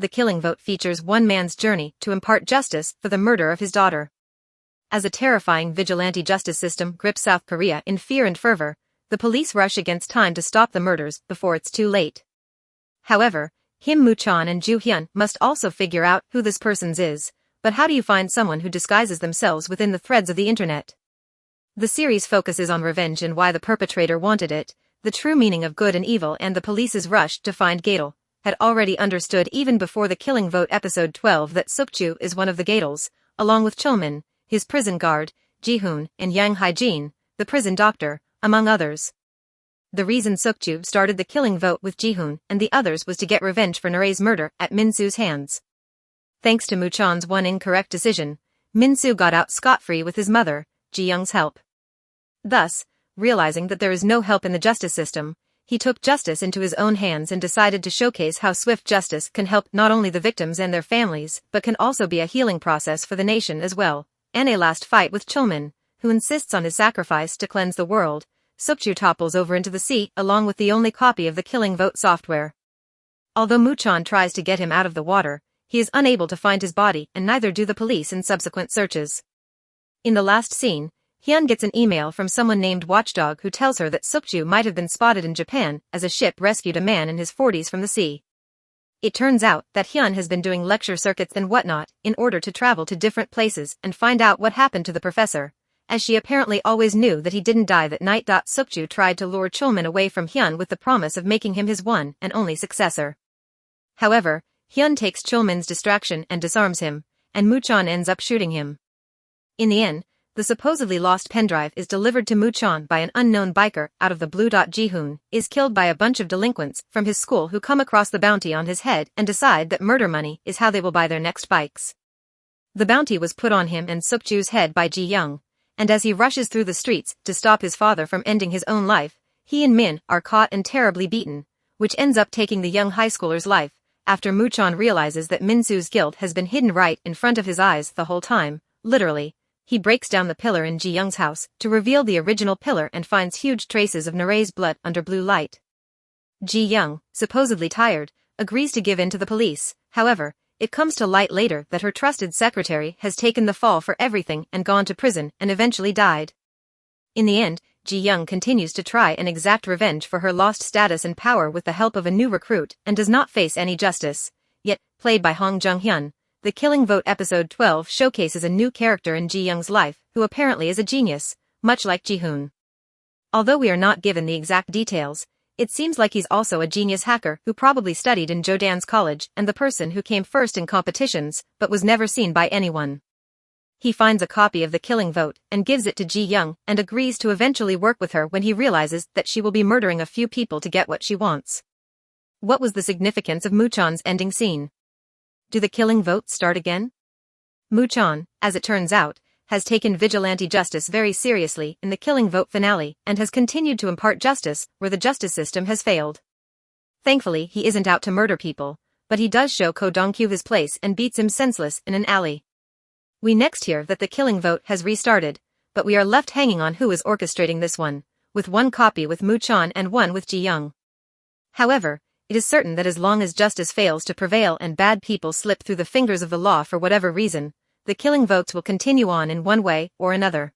The Killing Vote features one man's journey to impart justice for the murder of his daughter. As a terrifying vigilante justice system grips South Korea in fear and fervor, the police rush against time to stop the murders before it's too late. However, Kim Moo-chan and Joo Hyun must also figure out who this person is, but how do you find someone who disguises themselves within the threads of the internet? The series focuses on revenge and why the perpetrator wanted it, the true meaning of good and evil, and the police's rush to find Gadol had already understood even before The Killing Vote episode 12 that Suk-ju is one of the Gadols, along with Chulmin, his prison guard, Ji-hoon, and Yang Hae-jin, the prison doctor, among others. The reason Suk-ju started The Killing Vote with Ji-hoon and the others was to get revenge for Nare's murder at Min-soo's hands. Thanks to Moo-chan's one incorrect decision, Min-soo got out scot-free with his mother, Ji-young's help. Thus, realizing that there is no help in the justice system, he took justice into his own hands and decided to showcase how swift justice can help not only the victims and their families but can also be a healing process for the nation as well. In a last fight with Chulmin, who insists on his sacrifice to cleanse the world, Suk-ju topples over into the sea along with the only copy of the Killing Vote software. Although Moo-chan tries to get him out of the water, he is unable to find his body and neither do the police in subsequent searches. In the last scene, Hyun gets an email from someone named Watchdog who tells her that Suk-ju might have been spotted in Japan as a ship rescued a man in his 40s from the sea. It turns out that Hyun has been doing lecture circuits and whatnot in order to travel to different places and find out what happened to the professor, as she apparently always knew that he didn't die that night. Suk-ju tried to lure Chulmin away from Hyun with the promise of making him his one and only successor. However, Hyun takes Chulmin's distraction and disarms him, and Moo-chan ends up shooting him. In the end, the supposedly lost pendrive is delivered to Moo-chan by an unknown biker out of the blue. Ji-hoon is killed by a bunch of delinquents from his school who come across the bounty on his head and decide that murder money is how they will buy their next bikes. The bounty was put on him and Suk-ju's head by Ji-young, and as he rushes through the streets to stop his father from ending his own life, he and Min are caught and terribly beaten, which ends up taking the young high schooler's life, after Moo-chan realizes that Min-soo's guilt has been hidden right in front of his eyes the whole time, literally. He breaks down the pillar in Ji-young's house to reveal the original pillar and finds huge traces of Nare's blood under blue light. Ji-young, supposedly tired, agrees to give in to the police. However, it comes to light later that her trusted secretary has taken the fall for everything and gone to prison and eventually died. In the end, Ji-young continues to try and exact revenge for her lost status and power with the help of a new recruit and does not face any justice. Yet, played by Hong Jung-hyun, The Killing Vote episode 12 showcases a new character in Ji-young's life who apparently is a genius, much like Ji-hoon. Although we are not given the exact details, it seems like he's also a genius hacker who probably studied in Jodan's college and the person who came first in competitions but was never seen by anyone. He finds a copy of The Killing Vote and gives it to Ji-young and agrees to eventually work with her when he realizes that she will be murdering a few people to get what she wants. What was the significance of Moo-chan's ending scene? Do the Killing Vote start again? Moo-chan, as it turns out, has taken vigilante justice very seriously in the Killing Vote finale and has continued to impart justice where the justice system has failed. Thankfully, he isn't out to murder people, but he does show Ko Dong-kyu his place and beats him senseless in an alley. We next hear that the Killing Vote has restarted, but we are left hanging on who is orchestrating this one, with one copy with Moo-chan and one with Ji-young. However, it is certain that as long as justice fails to prevail and bad people slip through the fingers of the law for whatever reason, the killing votes will continue on in one way or another.